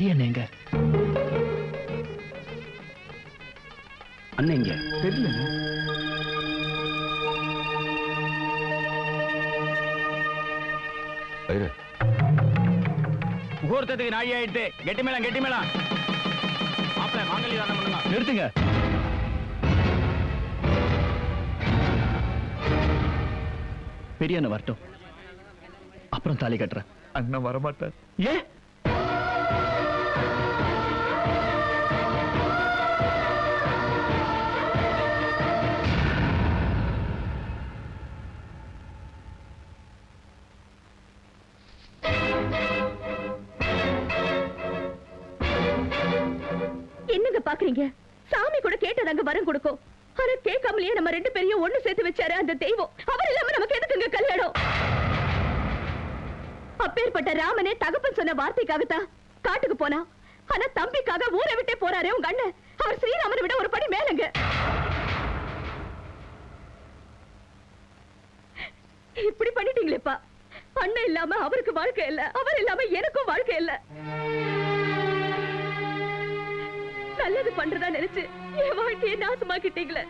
பெரிய அண்ணேங்க. அண்ணேங்க தெரியல. முகூர்த்தத்துக்கு நாழி ஆயிடுத்து. கெட்டி மேளம் கெட்டி மேளம். மாப்பிள்ளை மாங்கல்ய தானம் பண்ணுங்க. நிறுத்துங்க. பெரிய அண்ணன் வரட்டும், அப்புறம் தாலி கட்டுறேன். அண்ணன் வரமாட்டார். ஏன்? என்னங்க பாக்குறீங்க? சாமி கூட கேட்டதாங்க வரம் கொடுக்கும். ஆனா கேட்காமலேயே நம்ம ரெண்டு பேரையும் ஒண்ணு சேர்த்து வச்சாரு அந்த தெய்வம். அவர் இல்லாம நமக்கு எதுக்குங்க கல்யாணம்? அப்பேற்பட்ட ராமனே தகப்பன் சொன்ன வார்த்தைக்காகத்தான் காட்டுக்கு போனா. ஆனா தம்பிக்காக ஊரை விட்டே போறாரே உங்க அண்ணன். அவர் ஸ்ரீராமனை விட ஒரு படி மேலங்க. இப்படி பண்ணிட்டீங்களேப்பா. அண்ணன் இல்லாம அவருக்கு வாழ்க்கை இல்ல, அவர் இல்லாம எனக்கும் வாழ்க்கை இல்ல. நல்லது பண்றதா நினைச்சு என் வாழ்க்கையை நாசமாக்கிட்டீங்களே.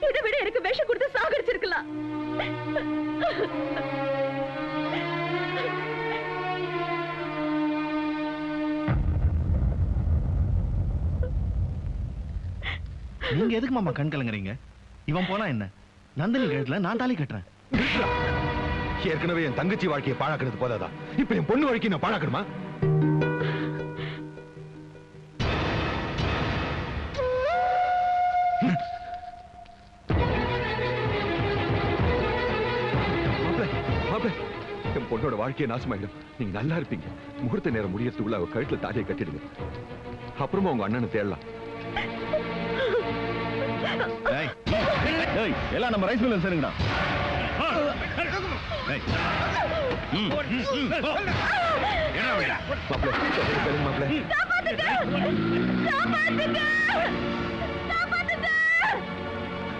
இதை விட எனக்கு விஷம் கொடுத்து சாகடிச்சிருக்கலாம். நீங்க எதுக்கு மாமா கண் கலங்குறீங்க? இவன் போனா என்ன? நந்தினி கழுத்துல நான் தாலி கட்டுறேன். ஏற்கனவே என் தங்கச்சி வாழ்க்கையை பாழாக்குறது போதாதா? இப்ப என் பொண்ணு வாழ்க்கையை நான் பாழாக்கணுமா? என் பொண்ணோட வாழ்க்கையை நாசமாயிடும். நீங்க நல்லா இருப்பீங்க. முகூர்த்த நேரம் முடியறதுக்குள்ள அவ கழுத்துல தாலியை கட்டிடுங்க. அப்புறமா உங்க அண்ணனை தேடலாம். எல்லாம் நம்ம ரைஸ் மில்ல சேருங்கடா.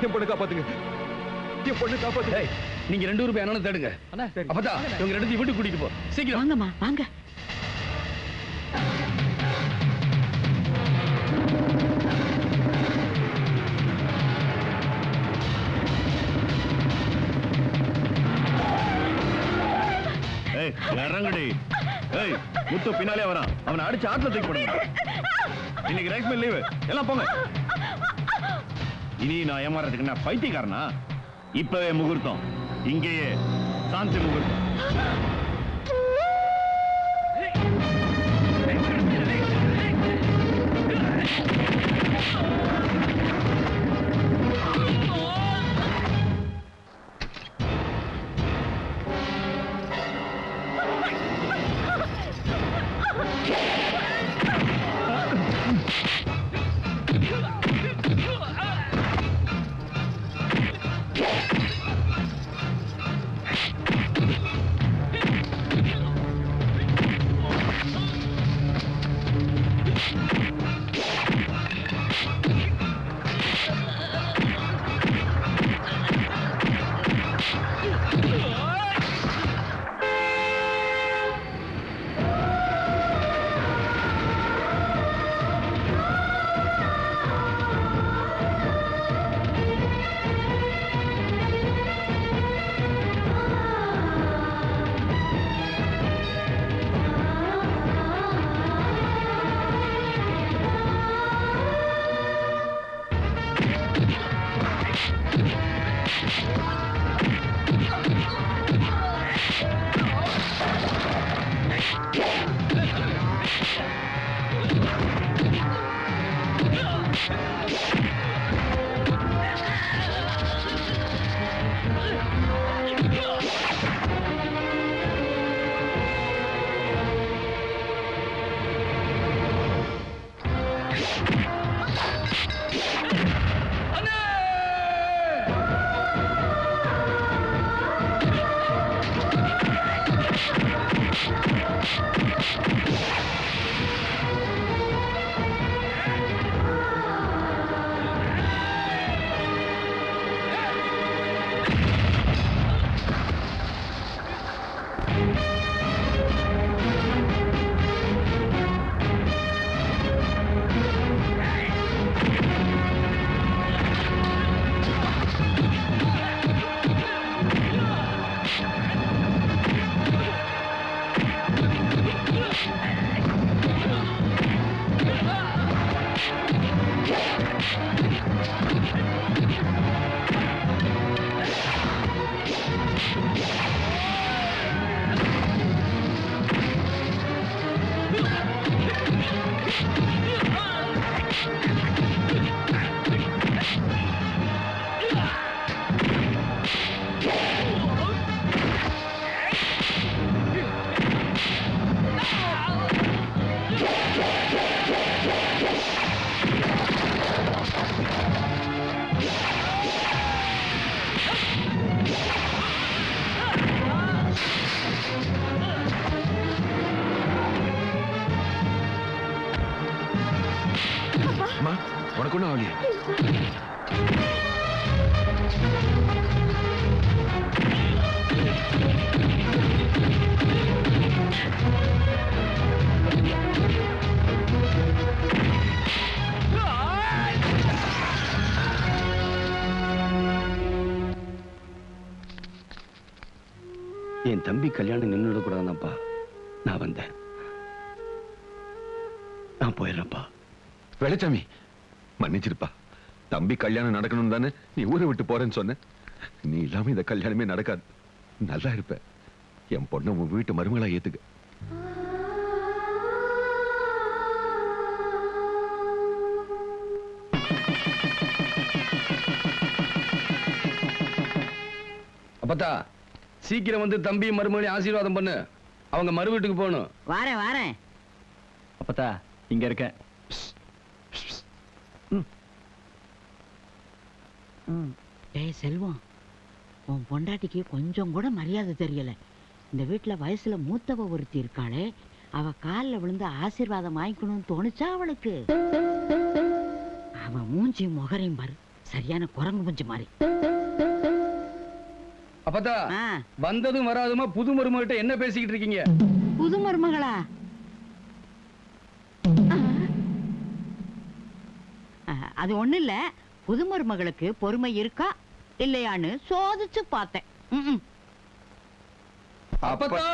என் பொண்ணு காப்பாத்துங்க. என் பொண்ணு காப்பாத்துங்க. நீங்க 2 ரூபாய் அண்ணனை தேடுங்க. அப்பதான் இவங்க 2 வீட்டுக்கு கூட்டிட்டு போ. சீக்கிரம் வாங்கம்மா வாங்க. இறங்குடி. முத்து பின்னாலே வரான். அவனை அடிச்சு ஆத்துல தூக்கி போடுங்க. இன்னைக்கு ரைஸ் மில் லீவு. எல்லாம் போங்க. இனி நான் ஏமாறதுக்கு நான் பைத்தியக்காரனா? இப்பவே முகூர்த்தம். இங்கேயே சாந்தி முகூர்த்தம். எனக்கு ஒண்ணும் ஆகலையே. என் தம்பி கல்யாணம் நின்றுடக்கூடாதுப்பா நான் வந்தேன். நான் போயிடுறேன்ப்பா. வெளிச்சாமி மன்னிச்சிருப்பா. தம்பி கல்யாணம் நடக்கணும் தானே நீ ஊரை விட்டு போறேன்னு சொன்ன. நீ இல்லாம இந்த கல்யாணமே நடக்காது. நல்லா இருப்ப. என் பொண்ணை உன் வீட்டு மருமகளா ஏத்துக்க. அப்பத்தா சீக்கிரம் வந்து தம்பி மருமகளை ஆசீர்வாதம் பண்ணு. அவங்க மறு வீட்டுக்கு போகணும். வாரேன் வாரேன். அப்பத்தா இங்க இருக்க. ஏய் செல்வம், உன் பொண்டாட்டிக்கு கொஞ்சம் கூட மரியாதை தெரியல. இந்த வீட்டுல வயசுல மூத்தவ ஒருத்தி இருக்காளே, அவ காலில் விழுந்து ஆசீர்வாதம் வாங்கிக்கணும்னு தோணுச்சா அவளுக்கு? அவ மூஞ்சி முகரையும் பாரு, சரியான குரங்கு மூஞ்சி மாதிரி. அப்பத்தா வந்ததும் வராதுமா புது மருமகிட்ட என்ன பேசிக்கிட்டு இருக்கீங்க? புது மருமகளா? அது ஒண்ணு இல்ல, புது மருமகளுக்கு பொறுமை இருக்கா இல்லையான்னு சோதிச்சு பார்த்தேன். அப்பத்தா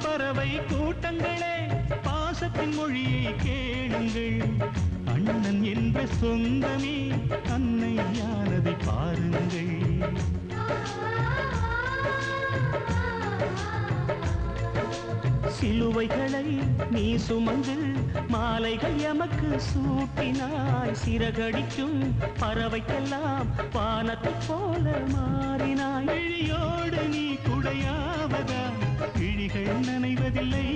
பறவை கூட்டங்களே, பாசத்தின் மொழியை கேளுங்கள். அண்ணன் என்ற சொந்தமே அன்னையானதை பாருங்கள். சிலுவைகளை நீ சுமந்து மாலைகள் எமக்கு சூட்டினாய். சிறகடிக்கும் பறவைக்கெல்லாம் வானத்தை போல மாறினாய். விழியோடு நீ குடையாவதா? விழிகள் நனைவதில்லை.